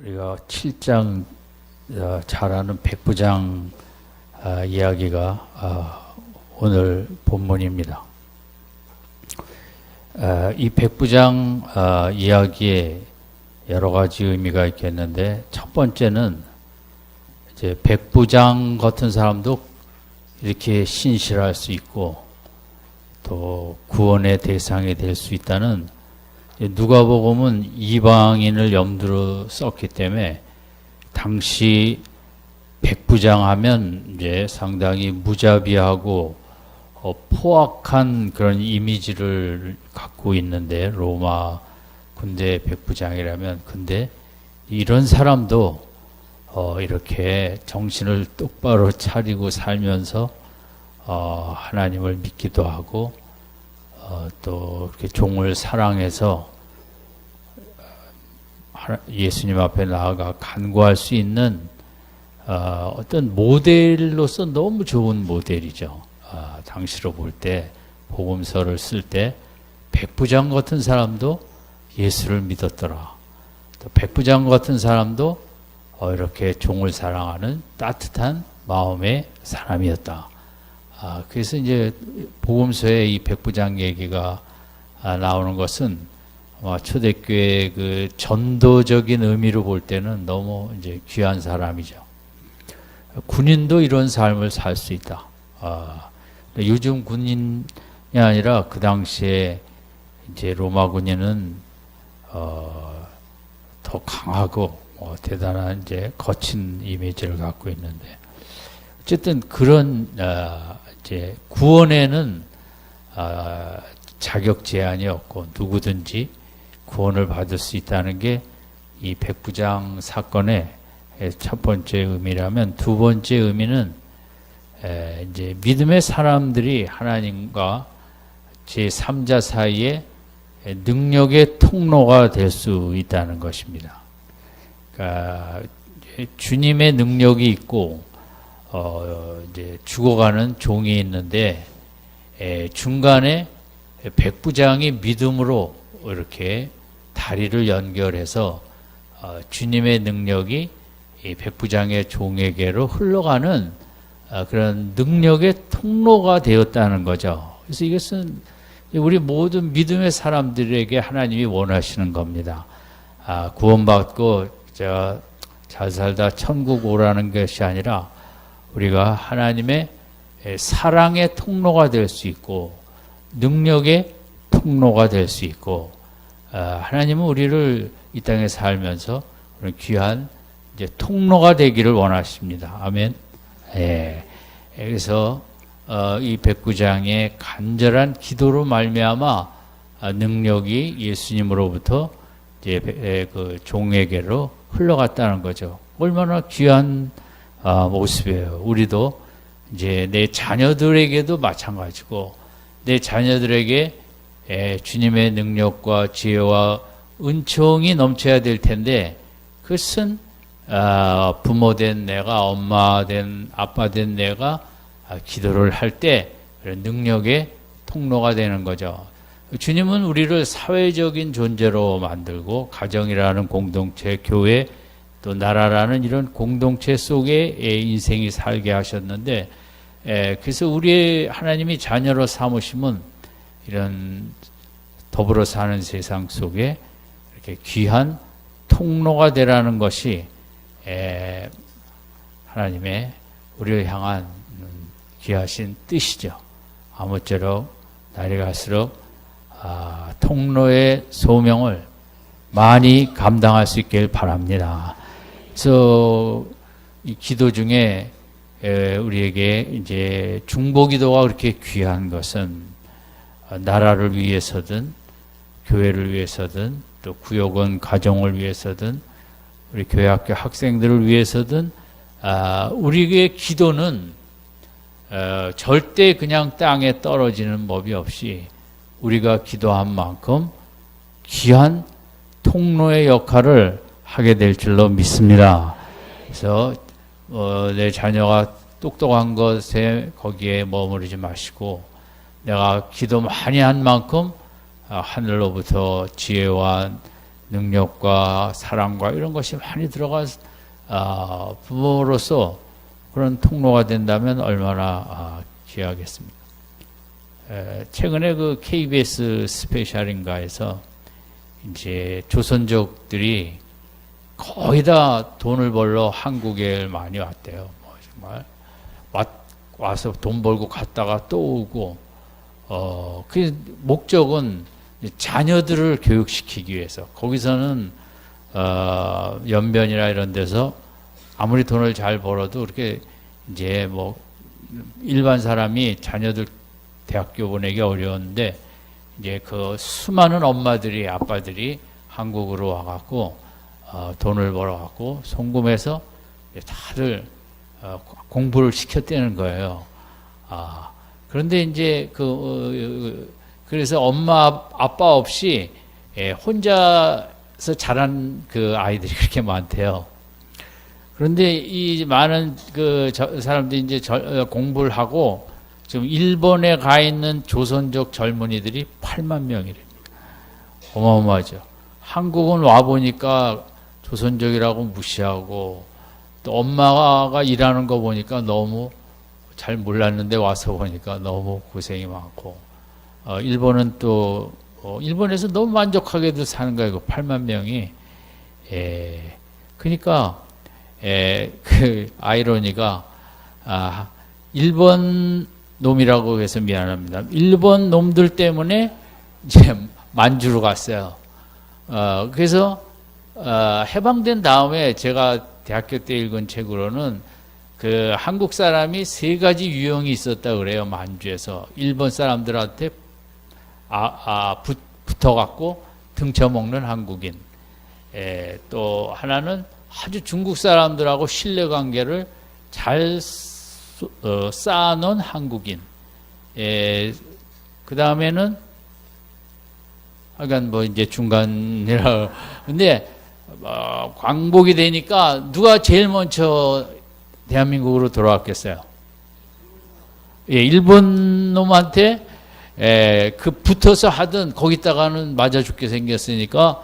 우리가 7장 잘 아는 백부장 이야기가 오늘 본문입니다. 이 백부장 이야기에 여러 가지 의미가 있겠는데, 첫 번째는 이제 백부장 같은 사람도 이렇게 신실할 수 있고 또 구원의 대상이 될 수 있다는, 누가복음은 이방인을 염두로 썼기 때문에 당시 백부장 하면 상당히 무자비하고 포악한 그런 이미지를 갖고 있는데, 로마 군대 백부장이라면. 근데 이런 사람도 이렇게 정신을 똑바로 차리고 살면서 하나님을 믿기도 하고 또 이렇게 종을 사랑해서 예수님 앞에 나아가 간구할 수 있는 어떤 모델로서 너무 좋은 모델이죠. 당시로 볼 때, 복음서를 쓸 때 백부장 같은 사람도 예수를 믿었더라. 또 백부장 같은 사람도 이렇게 종을 사랑하는 따뜻한 마음의 사람이었다. 그래서 이제 복음서에 이 백부장 얘기가 나오는 것은 초대교회 그 전도적인 의미로 볼 때는 너무 이제 귀한 사람이죠. 군인도 이런 삶을 살 수 있다. 요즘 군인이 아니라 그 당시에 이제 로마 군인은 더 강하고 대단한 이제 거친 이미지를 갖고 있는데, 어쨌든 그런 이제 구원에는 자격 제한이 없고 누구든지 구원을 받을 수 있다는 게 이 백부장 사건의 첫 번째 의미라면, 두 번째 의미는 이제 믿음의 사람들이 하나님과 제3자 사이에 능력의 통로가 될 수 있다는 것입니다. 그러니까 주님의 능력이 있고 이제 죽어가는 종이 있는데, 중간에 백부장이 믿음으로 이렇게 다리를 연결해서 주님의 능력이 이 백부장의 종에게로 흘러가는 그런 능력의 통로가 되었다는 거죠. 그래서 이것은 우리 모든 믿음의 사람들에게 하나님이 원하시는 겁니다. 구원받고 제가 잘 살다 천국 오라는 것이 아니라 우리가 하나님의 사랑의 통로가 될 수 있고 능력의 통로가 될 수 있고, 하나님은 우리를 이 땅에 살면서 그런 귀한 이제 통로가 되기를 원하십니다. 아멘. 그래서 이 백부장의 간절한 기도로 말미암아 능력이 예수님으로부터 이제 그 종에게로 흘러갔다는 거죠. 얼마나 귀한 모습이에요. 우리도 이제 내 자녀들에게도 마찬가지고, 내 자녀들에게 주님의 능력과 지혜와 은총이 넘쳐야 될 텐데, 그것은 부모된 내가, 엄마된 아빠된 내가 기도를 할 때 능력의 통로가 되는 거죠. 주님은 우리를 사회적인 존재로 만들고 가정이라는 공동체, 교회, 또 나라라는 이런 공동체 속에 인생이 살게 하셨는데, 그래서 우리의 하나님이 자녀로 삼으심은 이런 더불어 사는 세상 속에 이렇게 귀한 통로가 되라는 것이 하나님의 우리를 향한 귀하신 뜻이죠. 아무쪼록 날이 갈수록 통로의 소명을 많이 감당할 수 있길 바랍니다. 그래서 이 기도 중에 우리에게 이제 중보기도가 그렇게 귀한 것은 나라를 위해서든 교회를 위해서든 또 구역원 가정을 위해서든 우리 교회학교 학생들을 위해서든 우리의 기도는 절대 그냥 땅에 떨어지는 법이 없이 우리가 기도한 만큼 귀한 통로의 역할을 하게 될 줄로 믿습니다. 그래서 내 자녀가 똑똑한 것에 거기에 머무르지 마시고, 내가 기도 많이 한 만큼 하늘로부터 지혜와 능력과 사랑과 이런 것이 많이 들어간 부모로서 그런 통로가 된다면 얼마나 귀하겠습니까? 최근에 그 KBS 스페셜인가에서 이제 조선족들이 거의 다 돈을 벌러 한국에 많이 왔대요. 뭐 정말 와서 돈 벌고 갔다가 또 오고, 그 목적은 자녀들을 교육시키기 위해서. 거기서는 연변이나 이런 데서 아무리 돈을 잘 벌어도 그렇게 이제 뭐 일반 사람이 자녀들 대학교 보내기 어려운데, 이제 그 수많은 엄마들이, 아빠들이 한국으로 와갖고 돈을 벌어갖고 송금해서 다들 공부를 시켰다는 거예요. 그런데 이제 그래서 엄마 아빠 없이 혼자서 자란 그 아이들이 그렇게 많대요. 그런데 이 많은 그 사람들이 이제 공부를 하고 지금 일본에 가 있는 조선족 젊은이들이 8만 명이랍니다. 어마어마하죠. 한국은 와 보니까 조선족이라고 무시하고, 또 엄마가 일하는 거 보니까 너무 잘 몰랐는데 와서 보니까 너무 고생이 많고, 일본은 또 일본에서 너무 만족하게도 사는 거예요. 8만 명이. 그러니까 그 아이러니가 일본 놈이라고 해서 미안합니다. 일본 놈들 때문에 이제 만주로 갔어요. 그래서 해방된 다음에 제가 대학교 때 읽은 책으로는 그 한국 사람이 3가지 유형이 있었다 그래요. 만주에서 일본 사람들한테 붙어갖고 등쳐먹는 한국인. 또 하나는 아주 중국 사람들하고 신뢰관계를 잘 쌓아놓은 한국인. 그 다음에는 하여간 뭐 이제 중간이라. 근데 광복이 되니까 누가 제일 먼저 대한민국으로 돌아왔겠어요? 일본 놈한테 그 붙어서 하든 거기다가는 맞아 죽게 생겼으니까,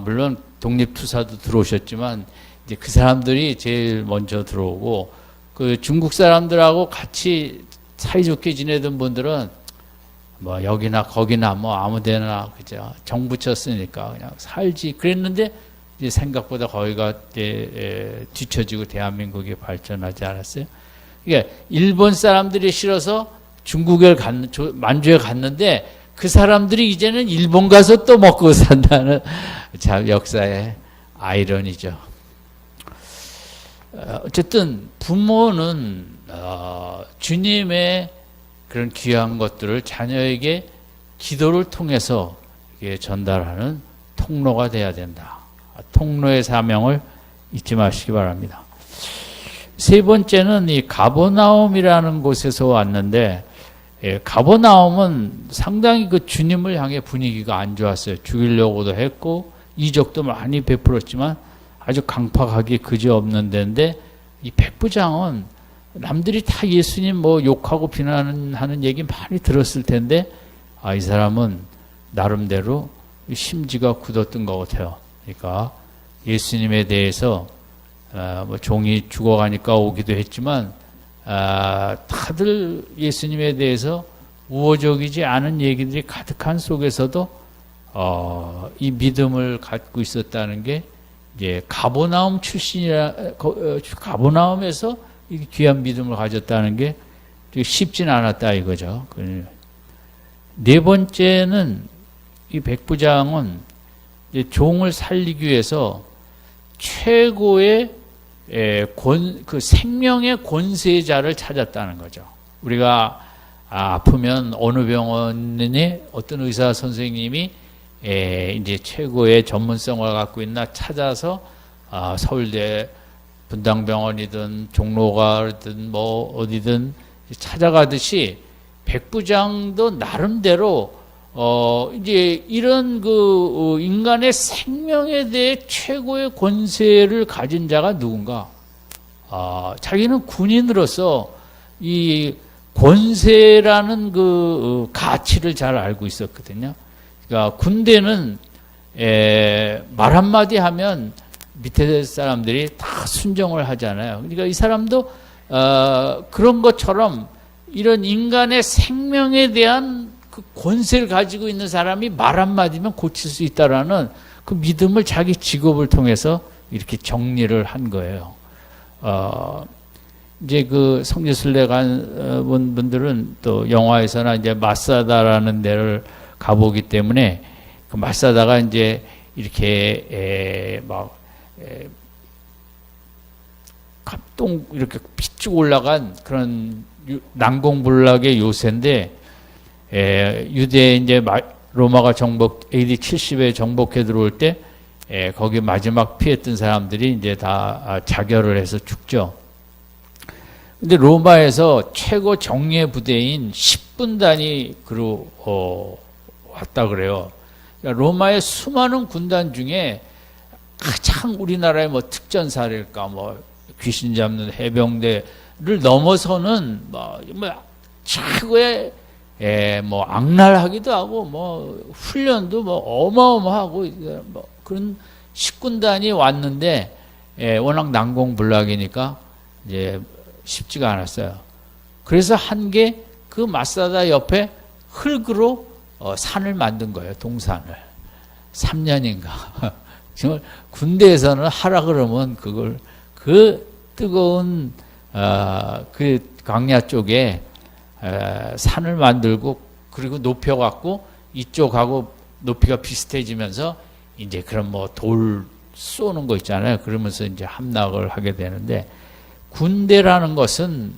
물론 독립투사도 들어오셨지만 이제 그 사람들이 제일 먼저 들어오고, 그 중국 사람들하고 같이 사이좋게 지내던 분들은 뭐 여기나 거기나 뭐 아무데나 그죠, 정부 쳤으니까 그냥 살지 그랬는데, 이제 생각보다 거기가 뒤처지고 대한민국이 발전하지 않았어요. 그러니까 일본 사람들이 싫어서 중국에 만주에 갔는데 그 사람들이 이제는 일본 가서 또 먹고 산다는 참 역사의 아이러니죠. 어쨌든 부모는 주님의 그런 귀한 것들을 자녀에게 기도를 통해서 전달하는 통로가 돼야 된다. 통로의 사명을 잊지 마시기 바랍니다. 3번째는 이 가버나움이라는 곳에서 왔는데, 가버나움은 상당히 그 주님을 향해 분위기가 안 좋았어요. 죽이려고도 했고 이적도 많이 베풀었지만 아주 강팍하게 그지없는 데인데, 이 백부장은 남들이 다 예수님 뭐 욕하고 비난하는 얘기 많이 들었을 텐데, 이 사람은 나름대로 심지가 굳었던 것 같아요. 그러니까 예수님에 대해서 뭐 종이 죽어가니까 오기도 했지만, 다들 예수님에 대해서 우호적이지 않은 얘기들이 가득한 속에서도 이 믿음을 갖고 있었다는 게, 이제 가버나움 가버나움에서 이 귀한 믿음을 가졌다는 게 쉽진 않았다 이거죠. 4번째는 이 백부장은 종을 살리기 위해서 최고의 그 생명의 권세자를 찾았다는 거죠. 우리가 아프면 어느 병원에 어떤 의사 선생님이 이제 최고의 전문성을 갖고 있나 찾아서 서울대 분당병원이든 종로가든 뭐 어디든 찾아가듯이 백부장도 나름대로 이제 이런 그 인간의 생명에 대해 최고의 권세를 가진 자가 누군가? 자기는 군인으로서 이 권세라는 그 가치를 잘 알고 있었거든요. 그러니까 군대는 말 한마디 하면 밑에 사람들이 다 순종을 하잖아요. 그러니까 이 사람도 그런 것처럼 이런 인간의 생명에 대한 그 권세를 가지고 있는 사람이 말 한마디면 고칠 수 있다라는 그 믿음을 자기 직업을 통해서 이렇게 정리를 한 거예요. 이제 그 성지순례 간 분들은 또 영화에서나 이제 마사다라는 데를 가보기 때문에 그 마사다가 이제 이렇게 갑동 이렇게 삐쭉 올라간 그런 난공불락의 요새인데, 유대 이제 로마가 정복 AD 70에 정복해 들어올 때 거기 마지막 피했던 사람들이 이제 다 자결을 해서 죽죠. 근데 로마에서 최고 정예 부대인 10분단이 왔다 그래요. 그러니까 로마의 수많은 군단 중에 가장 우리나라의 뭐 특전사랄까, 뭐 귀신 잡는 해병대를 넘어서는 뭐 최고의 뭐 악랄하기도 하고 뭐 훈련도 뭐 어마어마하고 뭐 그런 10군단이 왔는데 워낙 난공불락이니까 이제 쉽지가 않았어요. 그래서 한 게 그 마사다 옆에 흙으로 산을 만든 거예요. 동산을. 3년인가. 정말 군대에서는 하라 그러면 그걸 그 뜨거운 그 광야 쪽에 산을 만들고 그리고 높여갖고 이쪽하고 높이가 비슷해지면서 이제 그런 뭐 돌 쏘는 거 있잖아요. 그러면서 이제 함락을 하게 되는데, 군대라는 것은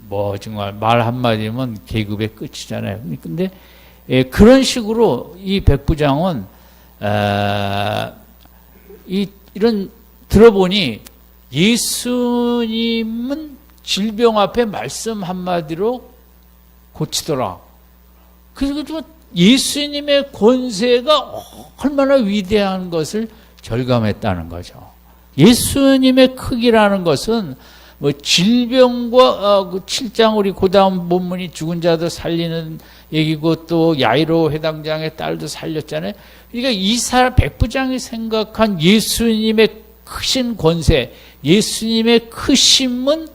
뭐 정말 말 한마디면 계급의 끝이잖아요. 근데 그런 식으로 이 백부장은 이런 들어보니 예수님은 질병 앞에 말씀 한마디로 고치더라. 그리고 예수님의 권세가 얼마나 위대한 것을 절감했다는 거죠. 예수님의 크기라는 것은 뭐 질병과 그 7장 우리 그 다음 본문이 죽은 자도 살리는 얘기고 또 야이로 회당장의 딸도 살렸잖아요. 그러니까 이 사람 백부장이 생각한 예수님의 크신 권세, 예수님의 크심은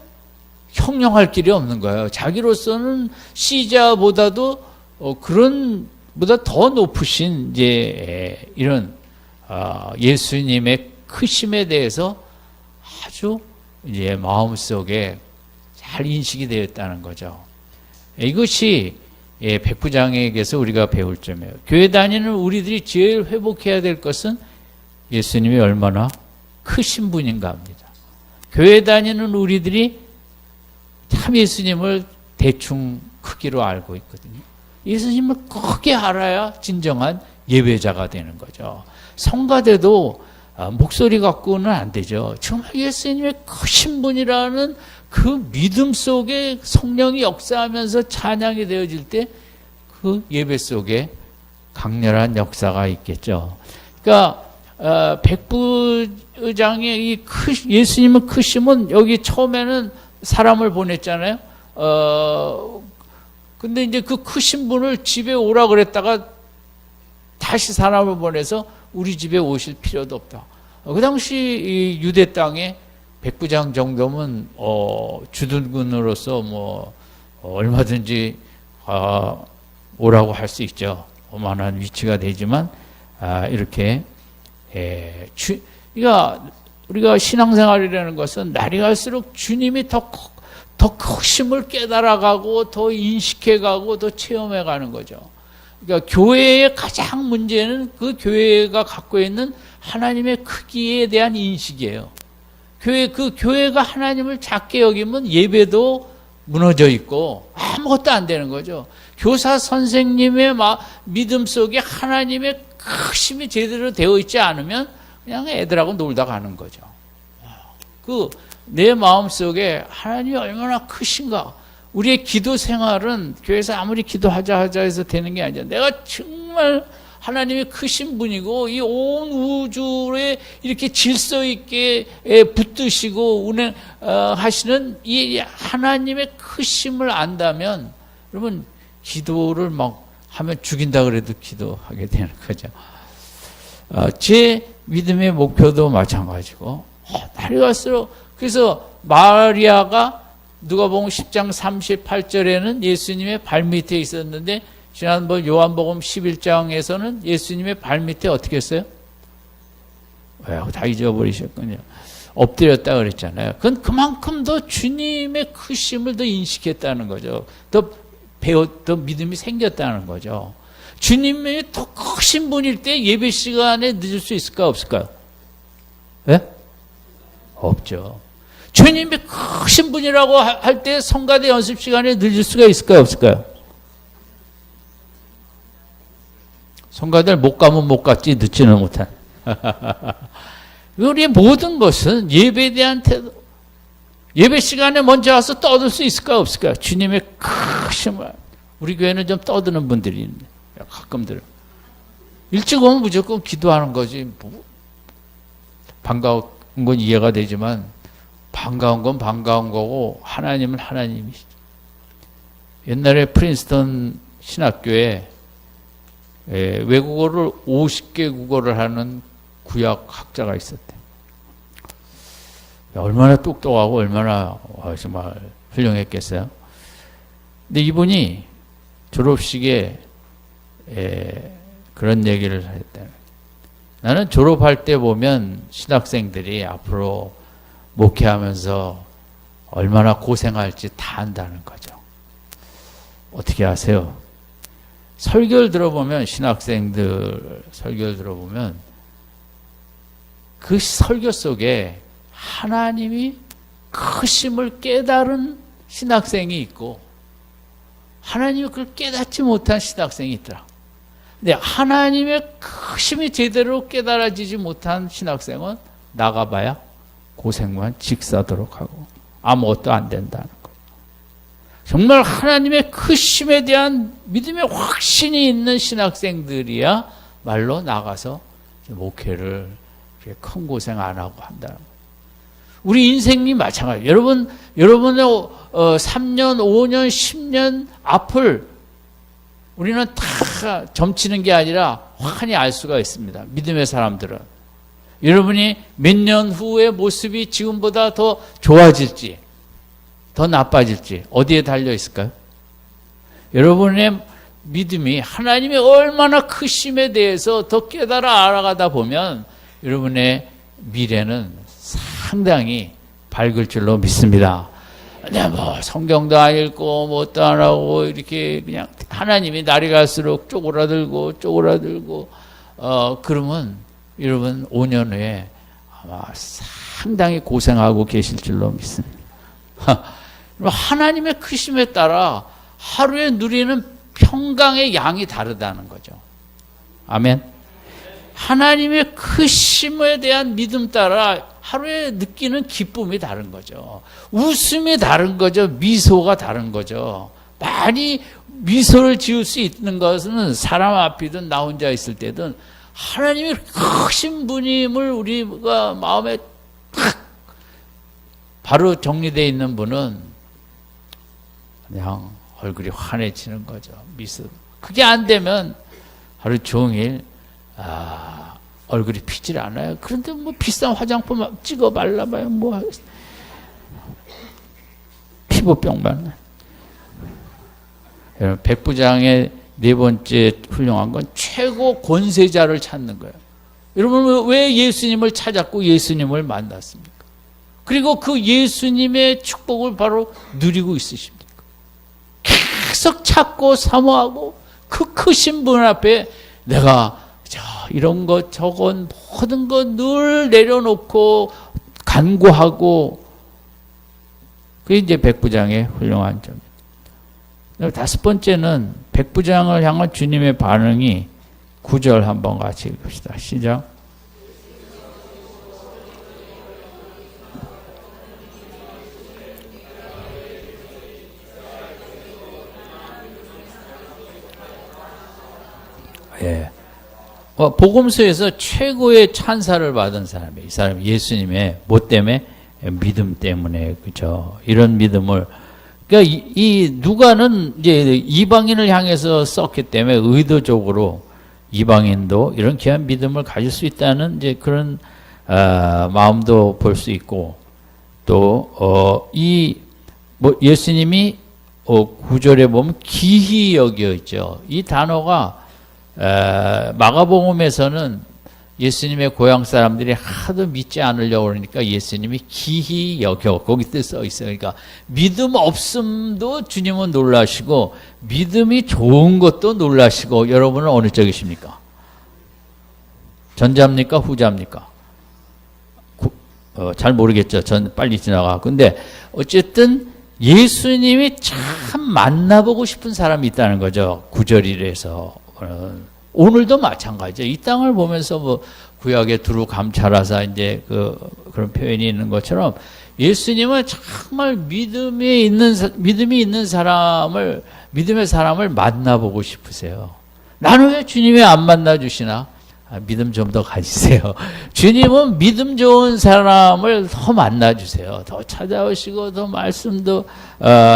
형용할 길이 없는 거예요. 자기로서는 시자보다도 그런 보다 더 높으신 이제 이런 예수님의 크심에 대해서 아주 이제 마음속에 잘 인식이 되었다는 거죠. 이것이 백부장에게서 우리가 배울 점이에요. 교회 다니는 우리들이 제일 회복해야 될 것은 예수님이 얼마나 크신 분인가 합니다. 교회 다니는 우리들이 참 예수님을 대충 크기로 알고 있거든요. 예수님을 크게 알아야 진정한 예배자가 되는 거죠. 성가대도 목소리 갖고는 안 되죠. 정말 예수님의 크신 분이라는 그 믿음 속에 성령이 역사하면서 찬양이 되어질 때 그 예배 속에 강렬한 역사가 있겠죠. 그러니까 백부장의 이 예수님의 크심은 여기 처음에는 사람을 보냈잖아요. 근데 이제 그 크신 분을 집에 오라 그랬다가 다시 사람을 보내서 우리 집에 오실 필요도 없다. 그 당시 이 유대 땅에 백부장 정도면 주둔군으로서 뭐 얼마든지 오라고 할 수 있죠. 오만한 위치가 되지만 이렇게 그러니까 우리가 신앙생활이라는 것은 날이 갈수록 주님이 더 크심을 깨달아가고 더 인식해가고 더 체험해가는 거죠. 그러니까 교회의 가장 문제는 그 교회가 갖고 있는 하나님의 크기에 대한 인식이에요. 그 교회가 하나님을 작게 여기면 예배도 무너져 있고 아무것도 안 되는 거죠. 교사 선생님의 믿음 속에 하나님의 크심이 제대로 되어 있지 않으면 그냥 애들하고 놀다 가는 거죠. 내 마음 속에 하나님이 얼마나 크신가. 우리의 기도 생활은 교회에서 아무리 기도하자 해서 되는 게 아니라 내가 정말 하나님이 크신 분이고 이 온 우주에 이렇게 질서 있게 붙드시고 운행하시는 이 하나님의 크심을 안다면 여러분 기도를 막 하면 죽인다 그래도 기도하게 되는 거죠. 제 믿음의 목표도 마찬가지고 날이 갈수록 그래서 마리아가 누가복음 10장 38절에는 예수님의 발밑에 있었는데 지난번 요한복음 11장에서는 예수님의 발밑에 어떻게 했어요? 다 잊어버리셨군요. 엎드렸다 그랬잖아요. 그건 그만큼 더 주님의 크심을 더 인식했다는 거죠. 더 믿음이 생겼다는 거죠. 주님이 더 크신 분일 때 예배 시간에 늦을 수 있을까 없을까요? 예? 없죠. 주님이 크신 분이라고 할 때 성가대 연습 시간에 늦을 수가 있을까요 없을까요? 성가대를 못 가면 못 갔지 늦지는 못한. 우리의 모든 것은 예배에 대한 태도. 예배 시간에 먼저 와서 떠들 수 있을까 없을까요? 주님의 크심을. 우리 교회는 좀 떠드는 분들이 있네. 가끔들. 일찍 오면 무조건 기도하는 거지. 반가운 건 이해가 되지만 반가운 건 반가운 거고 하나님은 하나님이시죠. 옛날에 프린스턴 신학교에 외국어를 50개 국어를 하는 구약 학자가 있었대. 얼마나 똑똑하고 얼마나 정말 훌륭했겠어요. 근데 이분이 졸업식에 그런 얘기를 했대. 나는 졸업할 때 보면 신학생들이 앞으로 목회하면서 얼마나 고생할지 다 안다는 거죠. 어떻게 아세요? 설교를 들어보면 신학생들 설교를 들어보면 그 설교 속에 하나님이 크심을 깨달은 신학생이 있고 하나님이 그걸 깨닫지 못한 신학생이 있더라. 근데 하나님의 크심이 제대로 깨달아지지 못한 신학생은 나가봐야 고생만 직사도록 하고 아무것도 안 된다는 거예요. 정말 하나님의 크심에 대한 믿음의 확신이 있는 신학생들이야 말로 나가서 목회를 큰 고생 안 하고 한다는 거예요. 우리 인생이 마찬가지예요. 여러분의 3년, 5년, 10년 앞을 우리는 다 점치는 게 아니라 확연히 알 수가 있습니다. 믿음의 사람들은. 여러분이 몇 년 후의 모습이 지금보다 더 좋아질지, 더 나빠질지 어디에 달려 있을까요? 여러분의 믿음이 하나님의 얼마나 크심에 대해서 더 깨달아 알아가다 보면 여러분의 미래는 상당히 밝을 줄로 믿습니다. 근데 뭐 성경도 안 읽고 뭣도 안 하고 이렇게 그냥 하나님이 날이 갈수록 쪼그라들고 그러면 여러분 5년 후에 아마 상당히 고생하고 계실 줄로 믿습니다. 하나님의 크심에 따라 하루에 누리는 평강의 양이 다르다는 거죠. 아멘. 하나님의 크심에 대한 믿음 따라 하루에 느끼는 기쁨이 다른 거죠. 웃음이 다른 거죠. 미소가 다른 거죠. 많이 미소를 지을 수 있는 것은 사람 앞이든 나 혼자 있을 때든 하나님이 크신 분임을 우리가 마음에 딱 바로 정리되어 있는 분은 그냥 얼굴이 환해지는 거죠. 미소. 그게 안 되면 하루 종일 얼굴이 피질 않아요. 그런데 뭐 비싼 화장품 찍어 발라봐요. 뭐 하겠어요. 피부병만. 여러분, 백부장의 네 번째 훌륭한 건 최고 권세자를 찾는 거예요. 여러분, 왜 예수님을 찾았고 예수님을 만났습니까? 그리고 그 예수님의 축복을 바로 누리고 있으십니까? 계속 찾고 사모하고 그 크신 분 앞에 내가 이런 것 저건 모든 것 늘 내려놓고 간구하고 그게 이제 백부장의 훌륭한 점입니다. 다섯 번째는 백부장을 향한 주님의 반응이 9절 한번 같이 읽읍시다. 시작. 예. 복음서에서 최고의 찬사를 받은 사람이에요. 이 사람이 예수님의 뭐 때문에? 믿음 때문에. 그죠? 이런 믿음을. 그러니까 이 누가는 이제 이방인을 향해서 썼기 때문에 의도적으로 이방인도 이런 귀한 믿음을 가질 수 있다는 이제 그런 마음도 볼 수 있고, 또 뭐 예수님이 9절에 보면 기히 여겨 있죠. 이 단어가 마가복음에서는 예수님의 고향 사람들이 하도 믿지 않으려고 그러니까 예수님이 기히 여겨 거기 써 있어요. 그러니까 믿음 없음도 주님은 놀라시고 믿음이 좋은 것도 놀라시고, 여러분은 어느 쪽이십니까? 전자입니까? 후자입니까? 잘 모르겠죠. 전 빨리 지나가. 근데 어쨌든 예수님이 참 만나보고 싶은 사람이 있다는 거죠. 9절이라서. 오늘도 마찬가지죠. 이 땅을 보면서 뭐 구약에 두루 감찰하사 이제 그런 표현이 있는 것처럼 예수님은 정말 믿음이 있는 사람을, 믿음의 사람을 만나보고 싶으세요. 나는 왜 주님이 안 만나주시나? 믿음 좀 더 가지세요. 주님은 믿음 좋은 사람을 더 만나주세요. 더 찾아오시고, 더 말씀도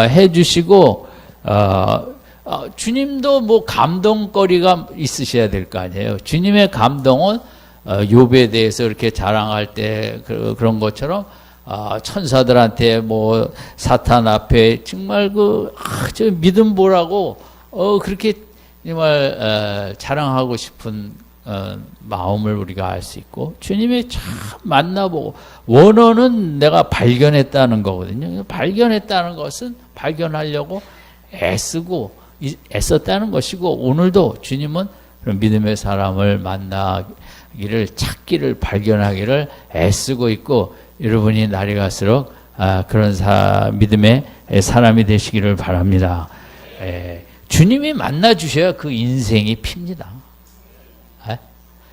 해주시고, 주님도 뭐 감동거리가 있으셔야 될 거 아니에요. 주님의 감동은 욥에 대해서 이렇게 자랑할 때 그런 것처럼 천사들한테 뭐 사탄 앞에 정말 저 믿음 보라고 그렇게 정말 자랑하고 싶은 마음을 우리가 알 수 있고, 주님이 참 만나보고, 원어는 내가 발견했다는 거거든요. 발견했다는 것은 발견하려고 애썼다는 것이고, 오늘도 주님은 그런 믿음의 사람을 만나기를, 찾기를, 발견하기를 애쓰고 있고, 여러분이 날이 갈수록 그런 믿음의 사람이 되시기를 바랍니다. 주님이 만나주셔야 그 인생이 핍니다.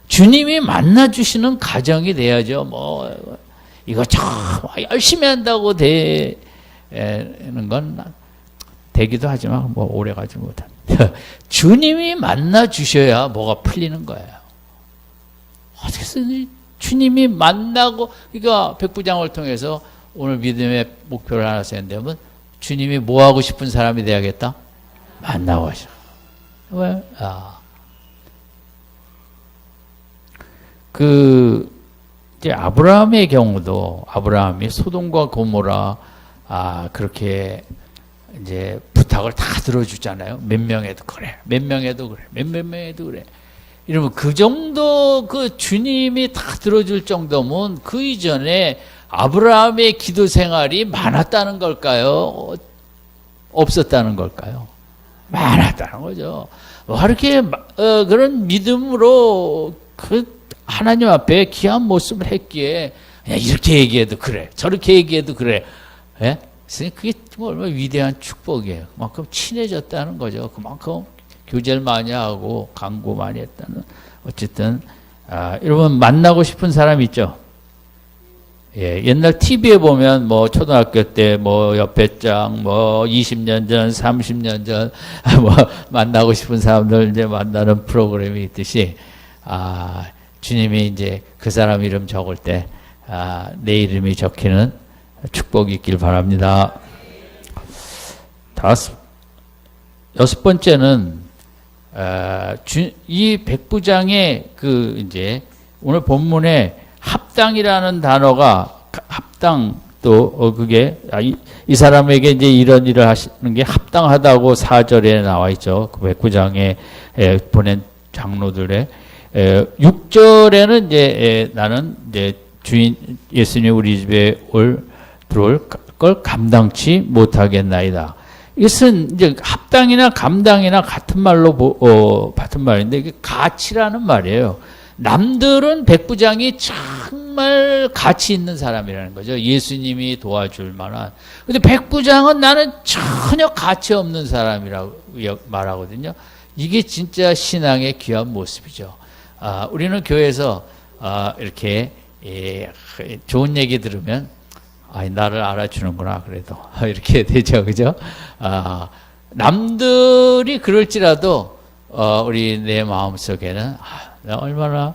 주님이 만나주시는 가정이 돼야죠. 뭐 이거 참 열심히 한다고 되는 건 되기도 하지만 뭐 오래 가지 못합니다. 주님이 만나주셔야 뭐가 풀리는 거예요. 어떻게 쓰니? 주님이 만나고, 그러니까 백부장을 통해서 오늘 믿음의 목표를 하나 세운다면, 주님이 뭐 하고 싶은 사람이 돼야겠다? 만나고 하셔. 왜? 이제 아브라함의 경우도, 아브라함이 소돔과 고모라, 그렇게 이제 부탁을 다 들어주잖아요. 몇 명에도 그래. 몇 명에도 그래. 몇 명에도 그래. 이러면 그 정도 주님이 다 들어줄 정도면 그 이전에 아브라함의 기도 생활이 많았다는 걸까요? 없었다는 걸까요? 많았다는 거죠. 이렇게 그런 믿음으로 하나님 앞에 귀한 모습을 했기에 이렇게 얘기해도 그래, 저렇게 얘기해도 그래. 예? 그게 얼마나 위대한 축복이에요. 그만큼 친해졌다는 거죠. 그만큼 교제를 많이 하고 간구 많이 했다는. 어쨌든 여러분 만나고 싶은 사람 있죠? 예, 옛날 TV에 보면 뭐 초등학교 때 뭐 옆에 장 뭐 20년 전, 30년 전 뭐 만나고 싶은 사람들 이제 만나는 프로그램이 있듯이 주님이 이제 그 사람 이름 적을 때 내 이름이 적히는 축복이 있길 바랍니다. 여섯 번째는 이 백부장의 이제 오늘 본문에 합당이라는 단어가 합당 또 그게 이 사람에게 이제 이런 일을 하시는 게 합당하다고 4절에 나와 있죠. 그 백부장에 보낸 장로들의 6절에는 이제 나는 이제 주인 예수님 우리 집에 들어올 걸 감당치 못하겠나이다. 이것은 이제 합당이나 감당이나 같은 말인데 이게 가치라는 말이에요. 남들은 백부장이 정말 가치 있는 사람이라는 거죠. 예수님이 도와줄 만한. 근데 백부장은 나는 전혀 가치 없는 사람이라고 말하거든요. 이게 진짜 신앙의 귀한 모습이죠. 우리는 교회에서 이렇게 좋은 얘기 들으면 나를 알아주는구나 그래도 이렇게 되죠, 그죠? 남들이 그럴지라도 우리 내 마음 속에는 나 얼마나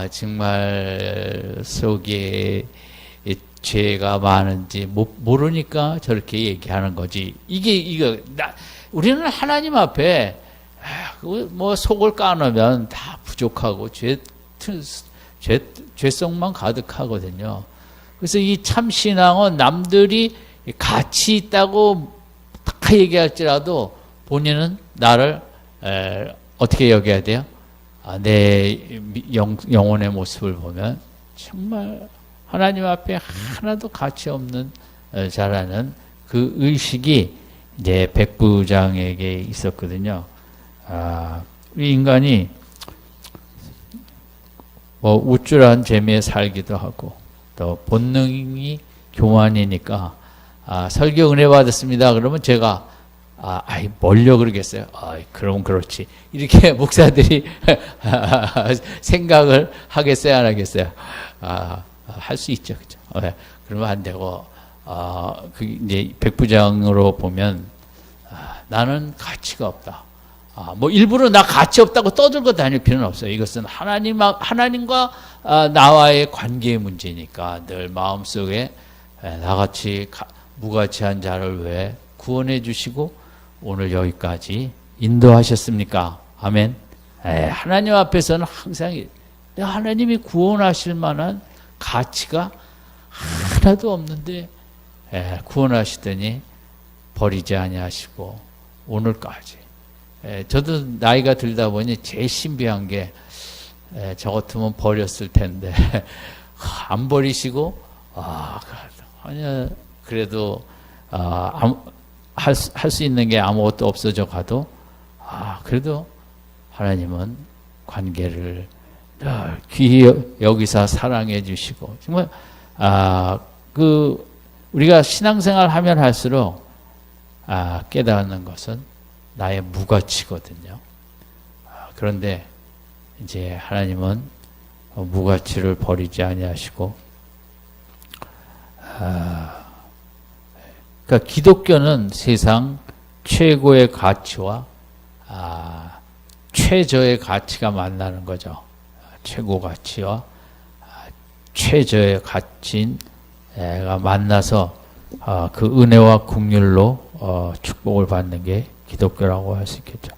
정말 속에 죄가 많은지 모르니까 저렇게 얘기하는 거지. 우리는 하나님 앞에 뭐 속을 까놓으면 다 부족하고 죄성만 가득하거든요. 그래서 이 참신앙은 남들이 가치 있다고 다 얘기할지라도 본인은 나를 어떻게 여겨야 돼요? 내 영혼의 모습을 보면 정말 하나님 앞에 하나도 가치 없는 자라는 그 의식이 이제 백부장에게 있었거든요. 이 인간이 뭐 우쭐한 재미에 살기도 하고 또 본능이 교만이니까 설교 은혜 받았습니다. 그러면 제가 뭘려 그러겠어요? 그럼 그렇지. 이렇게 목사들이 생각을 하겠어요, 안 하겠어요? 할 수 있죠, 그죠? 그러면 안 되고, 이제 백부장으로 보면, 나는 가치가 없다. 뭐 일부러 나 가치 없다고 떠들고 다닐 필요는 없어요. 이것은 하나님과 나와의 관계의 문제니까 늘 마음속에 나같이 무가치한 자를 왜 구원해 주시고 오늘 여기까지 인도하셨습니까? 아멘. 하나님 앞에서는 항상 하나님이 구원하실 만한 가치가 하나도 없는데 구원하시더니 버리지 아니하시고 오늘까지. 저도 나이가 들다 보니 제일 신비한 게 저 같으면 버렸을 텐데 안 버리시고 아니야 그래도 할 수 있는 게 아무것도 없어져 가도 그래도 하나님은 관계를 늘 귀히 여기서 사랑해 주시고 정말 우리가 신앙생활 하면 할수록 깨닫는 것은 나의 무가치거든요. 그런데 이제 하나님은 무가치를 버리지 아니하시고 그러니까 기독교는 세상 최고의 가치와 최저의 가치가 만나는 거죠. 최고 가치와 최저의 가치가 만나서 그 은혜와 긍휼로 축복을 받는 게 기독교라고 할 수 있겠죠.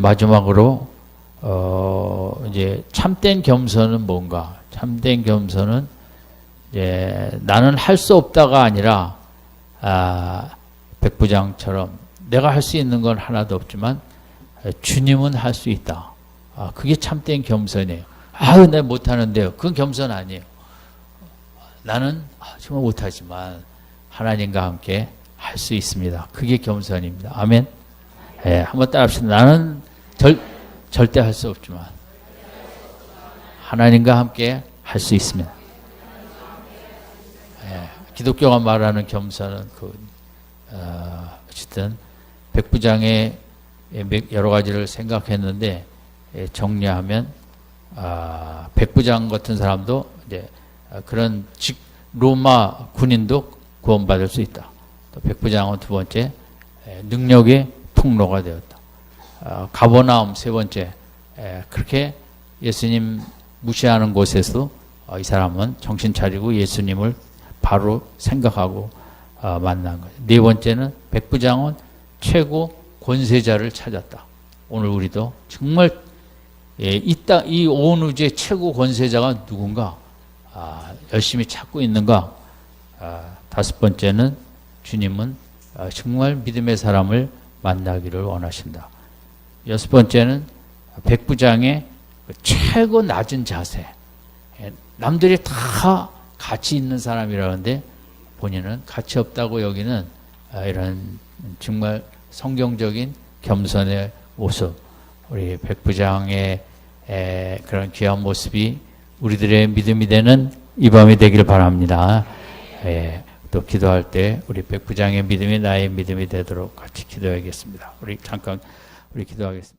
마지막으로 이제 참된 겸손은 뭔가? 참된 겸손은 이제 나는 할 수 없다가 아니라 백부장처럼 내가 할 수 있는 건 하나도 없지만 주님은 할 수 있다. 그게 참된 겸손이에요. 내가 못하는데요. 그건 겸손 아니에요. 나는 정말 못하지만 하나님과 함께 할 수 있습니다. 그게 겸손입니다. 아멘. 한번 따라합시다. 나는 절대 할 수 없지만 하나님과 함께 할 수 있습니다. 기독교가 말하는 겸손은 어쨌든 백부장의 여러 가지를 생각했는데 정리하면 백부장 같은 사람도 이제 그런 로마 군인도 구원받을 수 있다. 또 백부장은 두 번째 능력의 통로가 되었다. 가버나움 세 번째 그렇게 예수님 무시하는 곳에서 이 사람은 정신 차리고 예수님을 바로 생각하고 만난 거죠. 네 번째는 백부장은 최고 권세자를 찾았다. 오늘 우리도 정말 이 온 우주의 최고 권세자가 누군가 열심히 찾고 있는가. 다섯 번째는 주님은 정말 믿음의 사람을 만나기를 원하신다. 여섯 번째는 백부장의 최고 낮은 자세. 남들이 다 가치 있는 사람이라는데 본인은 가치 없다고 여기는 이런 정말 성경적인 겸손의 모습. 우리 백부장의 그런 귀한 모습이 우리들의 믿음이 되는 이 밤이 되길 바랍니다. 또 기도할 때 우리 백부장의 믿음이 나의 믿음이 되도록 같이 기도하겠습니다. 우리 기도하겠습니다.